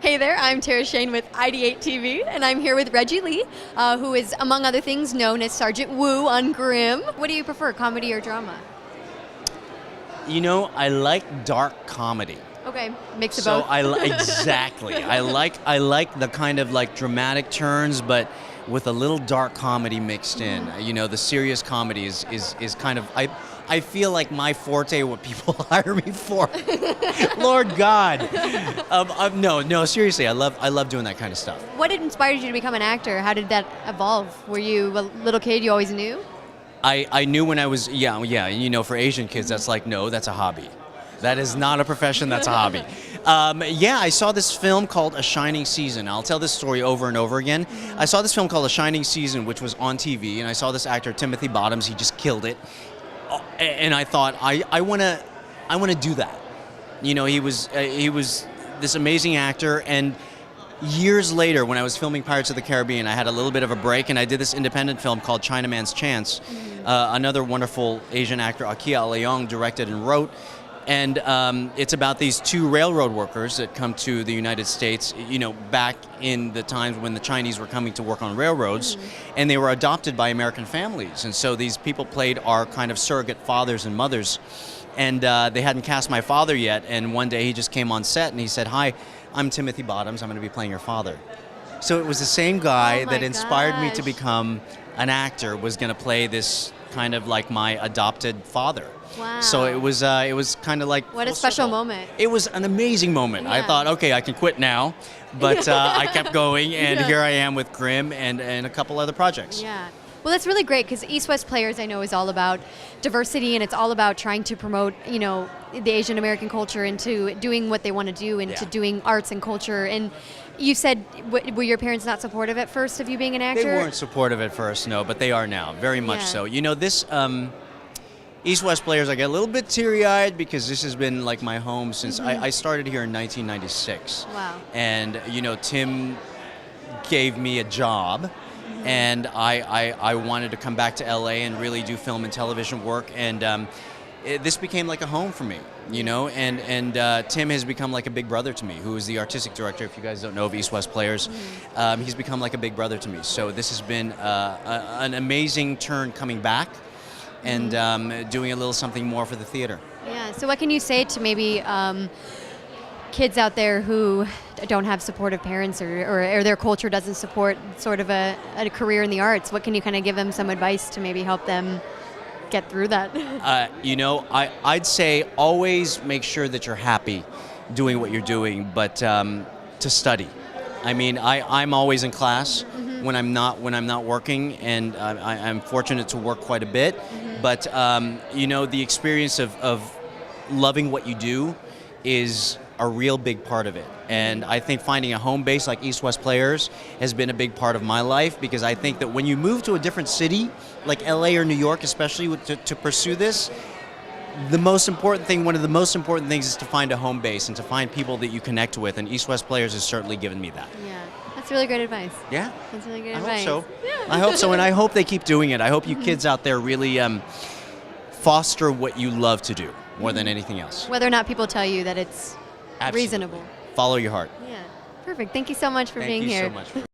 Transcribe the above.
Hey there, I'm Tara Shayne with IdeateTV, and I'm here with Reggie Lee, who is, among other things, known as Sergeant Wu on Grimm. What do you prefer, comedy or drama? You know, I like dark comedy. Okay, mix of both. Exactly. I like the kind of like dramatic turns, but with a little dark comedy mixed in. You know, the serious comedy is kind of I feel like my forte, what people hire me for. Lord God. No, seriously, I love doing that kind of stuff. What inspired you to become an actor? How did that evolve? Were you a little kid you always knew? I knew when I was, yeah, you know, for Asian kids, that's like, no, that's a hobby. That is not a profession, that's a hobby. Yeah, I saw this film called A Shining Season. I'll tell this story over and over again. I saw this film called A Shining Season, which was on TV, and I saw this actor, Timothy Bottoms, he just killed it. And I thought, I want to do that. You know, he was this amazing actor, and years later, when I was filming Pirates of the Caribbean, I had a little bit of a break, and I did this independent film called Chinaman's Chance. Another wonderful Asian actor, Akia Leong, directed and wrote. And it's about these two railroad workers that come to the United States, you know, back in the times when the Chinese were coming to work on railroads, and they were adopted by American families. And so these people played our kind of surrogate fathers and mothers. And they hadn't cast my father yet, and one day he just came on set and he said, "Hi, I'm Timothy Bottoms, I'm going to be playing your father." So it was the same guy that inspired me to become an actor, was going to play this kind of like my adopted father. Wow. So it was kind of like... What a special moment. It was an amazing moment. Yeah. I thought, okay, I can quit now, but I kept going, and here I am with Grimm and a couple other projects. Yeah. Well, that's really great, because East West Players, I know, is all about diversity, and it's all about trying to promote, you know, the Asian American culture into doing what they want to do, into doing arts and culture. And you said, were your parents not supportive at first of you being an actor? They weren't supportive at first, no, but they are now, very much so. You know, this East West Players, I get a little bit teary-eyed because this has been like my home since I started here in 1996. Wow. And, you know, Tim gave me a job. And I wanted to come back to LA and really do film and television work, and this became like a home for me, you know. And Tim has become like a big brother to me, who is the artistic director, if you guys don't know, of East West Players. He's become like a big brother to me. So this has been an amazing turn coming back and doing a little something more for the theater. Yeah. So what can you say to maybe kids out there who don't have supportive parents, or their culture doesn't support sort of a career in the arts? What can you kind of give them some advice to maybe help them get through that? You know, I'd say always make sure that you're happy doing what you're doing, but to study. I mean, I'm always in class when I'm not working, and I'm fortunate to work quite a bit. But you know, the experience of loving what you do is a real big part of it. And I think finding a home base like East West Players has been a big part of my life, because I think that when you move to a different city, like LA or New York especially, to pursue this, one of the most important things is to find a home base and to find people that you connect with, and East West Players has certainly given me that. Yeah, that's really great advice. Yeah? That's really good advice. advice. I hope so. Yeah. I hope so, and I hope they keep doing it. I hope you kids out there really foster what you love to do more than anything else. Whether or not people tell you that it's Absolutely. reasonable. Follow your heart. Yeah, perfect. Thank you so much for being here. Thank you so much.